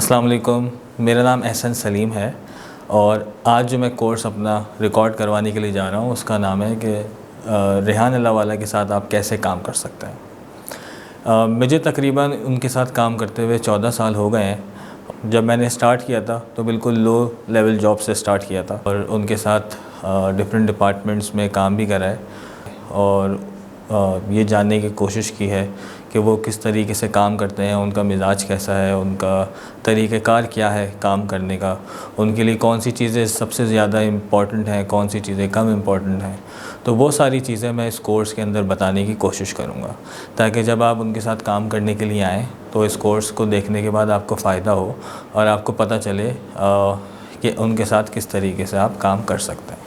अस्सलाम वालेकुम, मेरा नाम एहसन सलीम है और आज जो मैं कोर्स अपना रिकॉर्ड करवाने के लिए जा रहा हूँ उसका नाम है कि रेहान अल्लाहवाला के साथ आप कैसे काम कर सकते हैं। मुझे तकरीबन उनके साथ काम करते हुए 14 साल हो गए हैं। जब मैंने स्टार्ट किया था तो बिल्कुल लो लेवल जॉब से स्टार्ट किया था और उनके साथ डिफरेंट डिपार्टमेंट्स में काम भी करा है और ये जानने की कोशिश की है कि वो किस तरीके से काम करते हैं, उनका मिजाज कैसा है, उनका तरीक़ेकार क्या है काम करने का, उनके लिए कौन सी चीज़ें सबसे ज़्यादा इम्पॉर्टेंट हैं, कौन सी चीज़ें कम इम्पॉर्टेंट हैं। तो वो सारी चीज़ें मैं इस कोर्स के अंदर बताने की कोशिश करूँगा ताकि जब आप उनके साथ काम करने के लिए आएँ तो इस कोर्स को देखने के बाद आपको फ़ायदा हो और आपको पता चले कि उनके साथ किस तरीके से आप काम कर सकते हैं।